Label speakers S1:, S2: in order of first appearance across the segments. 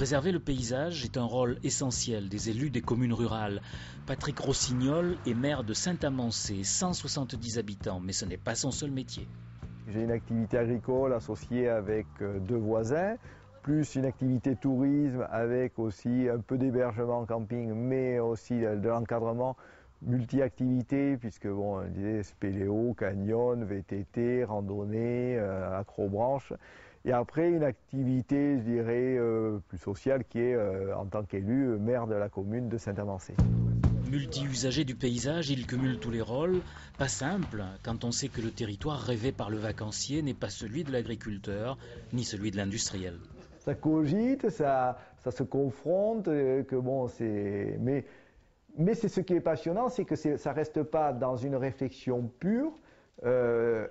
S1: Préserver le paysage est un rôle essentiel des élus des communes rurales. Patrick Rossignol est maire de Saint-Amancé, 170 habitants, mais ce n'est pas son seul métier.
S2: J'ai une activité agricole associée avec 2 voisins, plus une activité tourisme avec aussi un peu d'hébergement en camping, mais aussi de l'encadrement multi-activités, puisque bon, on disait spéléo, canyon, VTT, randonnée, acrobranche. Et après, une activité, je dirais, plus sociale qui est, en tant qu'élu, maire de la commune de Saint-Amancé.
S1: Multi-usager du paysage, il cumule tous les rôles. Pas simple, quand on sait que le territoire rêvé par le vacancier n'est pas celui de l'agriculteur, ni celui de l'industriel.
S2: Ça cogite, ça se confronte, que bon, mais c'est ce qui est passionnant, c'est que ça reste pas dans une réflexion pure,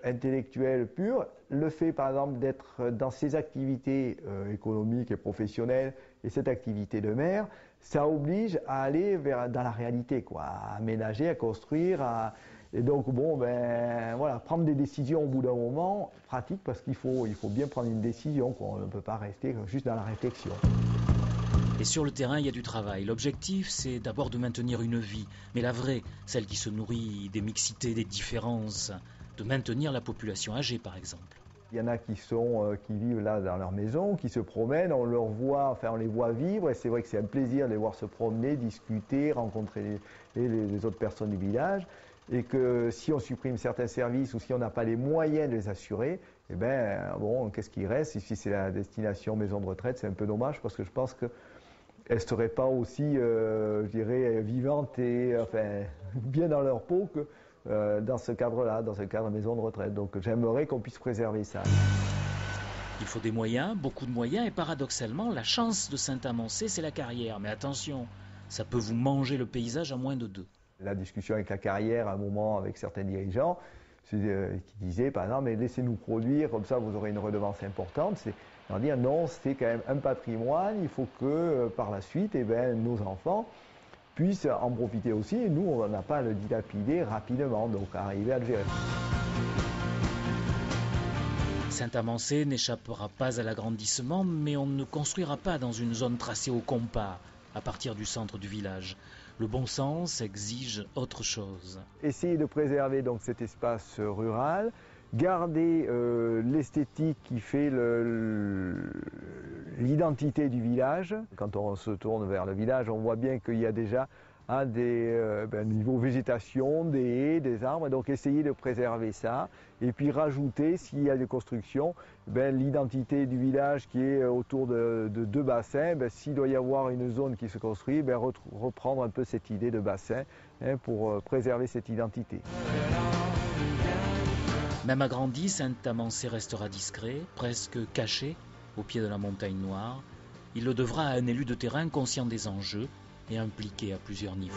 S2: intellectuelle pure. Le fait, par exemple, d'être dans ces activités économiques et professionnelles et cette activité de maire, ça oblige à aller dans la réalité, quoi, à aménager, à construire, et donc bon, ben voilà, prendre des décisions au bout d'un moment, pratique, parce qu'il faut bien prendre une décision, quoi. On ne peut pas rester juste dans la réflexion.
S1: Et sur le terrain, il y a du travail. L'objectif, c'est d'abord de maintenir une vie, mais la vraie, celle qui se nourrit des mixités, des différences, de maintenir la population âgée, par exemple.
S2: Il y en a qui vivent là dans leur maison, qui se promènent, on les voit vivre, et c'est vrai que c'est un plaisir de les voir se promener, discuter, rencontrer les autres personnes du village, et que si on supprime certains services ou si on n'a pas les moyens de les assurer, eh ben bon, qu'est-ce qui reste? Si c'est la destination maison de retraite, c'est un peu dommage, parce que je pense qu'elle ne serait pas aussi, je dirais, vivante et enfin, bien dans leur peau que dans ce cadre-là, dans ce cadre maison de retraite. Donc j'aimerais qu'on puisse préserver ça.
S1: Il faut des moyens, beaucoup de moyens, et paradoxalement, la chance de Saint-Amancé, c'est la carrière. Mais attention, ça peut vous manger le paysage à moins de 2.
S2: La discussion avec la carrière, à un moment, avec certains dirigeants, qui disaient, par exemple, mais laissez-nous produire, comme ça vous aurez une redevance importante. On dit non, c'est quand même un patrimoine, il faut que par la suite, eh ben, nos enfants puissent en profiter aussi. Et nous, on n'a pas à le dilapider rapidement, donc arriver à le gérer.
S1: Saint-Amancé n'échappera pas à l'agrandissement, mais on ne construira pas dans une zone tracée au compas, à partir du centre du village. Le bon sens exige autre chose.
S2: Essayer de préserver donc cet espace rural, garder l'esthétique qui fait l'identité du village. Quand on se tourne vers le village, on voit bien qu'il y a déjà niveau végétation, des haies, des arbres, donc essayer de préserver ça, et puis rajouter, s'il y a des constructions, l'identité du village qui est autour de 2 bassins, s'il doit y avoir une zone qui se construit, reprendre un peu cette idée de bassin pour préserver cette identité.
S1: Même agrandi, Saint-Amancé restera discret, presque caché, au pied de la montagne noire. Il le devra à un élu de terrain conscient des enjeux et impliqué à plusieurs niveaux.